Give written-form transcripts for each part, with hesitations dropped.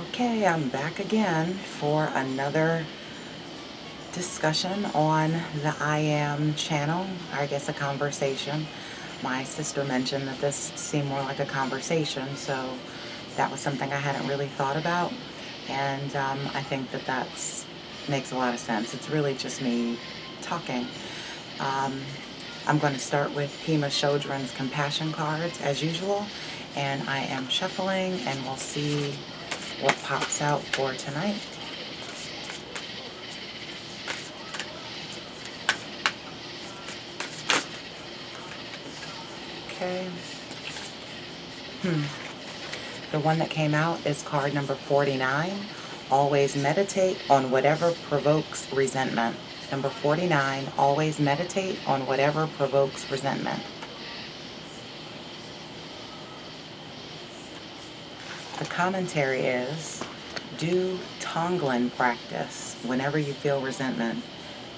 Okay, I'm back again for another discussion on the I Am channel, I guess a conversation. My sister mentioned that this seemed more like a conversation, so that was something I hadn't really thought about, and I think that makes a lot of sense. It's really just me talking. Um, I'm going to start with Pema Chodron's compassion cards as usual, and I am shuffling, and we'll see what pops out for tonight. Okay. The one that came out is card number 49. Always meditate on whatever provokes resentment. Number 49, always meditate on whatever provokes resentment. The commentary is, do Tonglen practice whenever you feel resentment.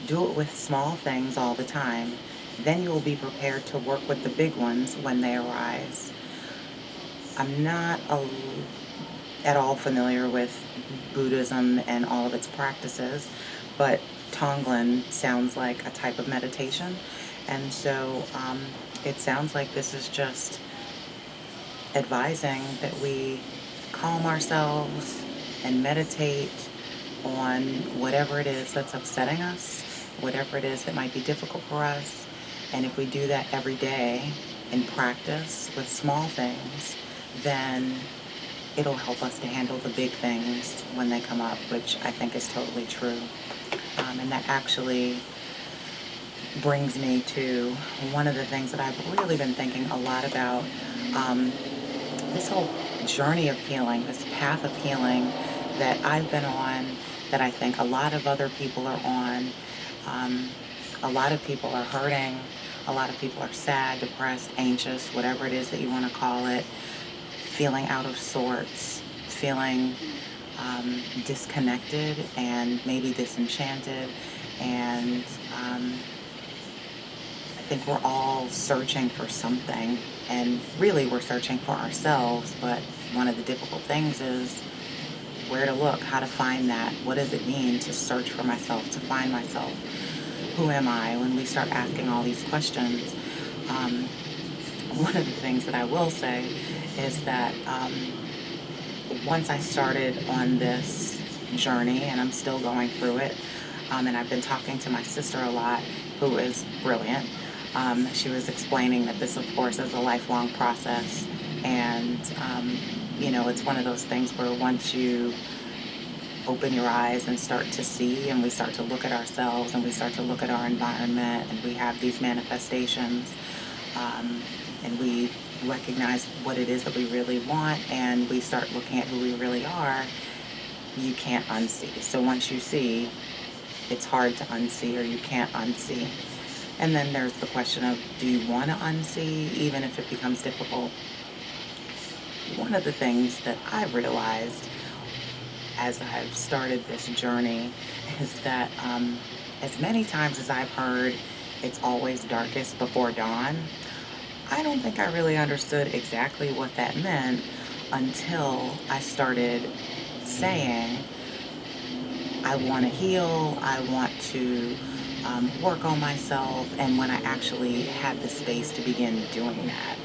Do it with small things all the time. Then you will be prepared to work with the big ones when they arise. I'm not at all familiar with Buddhism and all of its practices, but Tonglen sounds like a type of meditation, and so it sounds like this is just advising that we calm ourselves and meditate on whatever it is that's upsetting us, whatever it is that might be difficult for us, and if we do that every day in practice with small things, then it'll help us to handle the big things when they come up, which I think is totally true. And that actually brings me to one of the things that I've really been thinking a lot about, this whole journey of healing, this path of healing that I've been on, that I think a lot of other people are on. A lot of people are hurting, a lot of people are sad, depressed, anxious, whatever it is that you want to call it, feeling out of sorts, feeling disconnected and maybe disenchanted, and I think we're all searching for something, and really we're searching for ourselves, but one of the difficult things is where to look, how to find that. What does it mean to search for myself, to find myself? Who am I? When we start asking all these questions, one of the things that I will say is that once I started on this journey, and I'm still going through it, and I've been talking to my sister a lot, who is brilliant. She was explaining that this, of course, is a lifelong process, and it's one of those things where once you open your eyes and start to see, and we start to look at ourselves, and we start to look at our environment, and we have these manifestations, and we recognize what it is that we really want, and we start looking at who we really are, you can't unsee. So once you see, it's hard to unsee, or you can't unsee. And then there's the question of, do you want to unsee, even if it becomes difficult? One of the things that I've realized as I've started this journey is that as many times as I've heard, it's always darkest before dawn, I don't think I really understood exactly what that meant until I started saying, I want to heal, I want to work on myself, and when I actually had the space to begin doing that.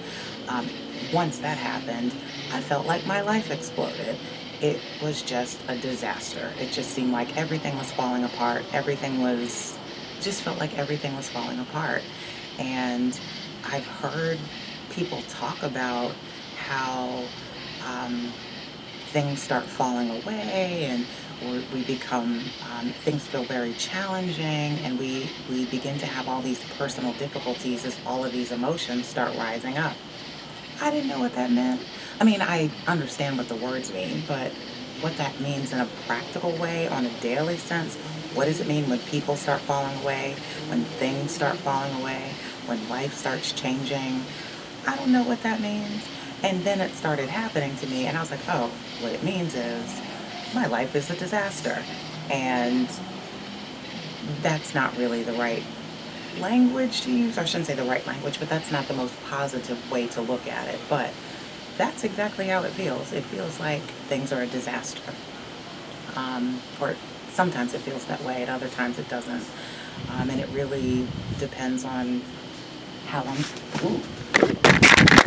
Once that happened, I felt like my life exploded. It was just a disaster. It just seemed like everything was falling apart. Just felt like everything was falling apart. And I've heard people talk about how things start falling away, and we become, things feel very challenging, and we begin to have all these personal difficulties as all of these emotions start rising up. I didn't know what that meant. I mean, I understand what the words mean, but what that means in a practical way, on a daily sense, what does it mean when people start falling away, when things start falling away, when life starts changing? I don't know what that means. And then it started happening to me, and I was like, oh, what it means is my life is a disaster. And that's not really the right language to use. I shouldn't say the right language, but that's not the most positive way to look at it. But that's exactly how it feels. It feels like things are a disaster. Or sometimes it feels that way, at other times it doesn't. And it really depends on how I'm. Ooh.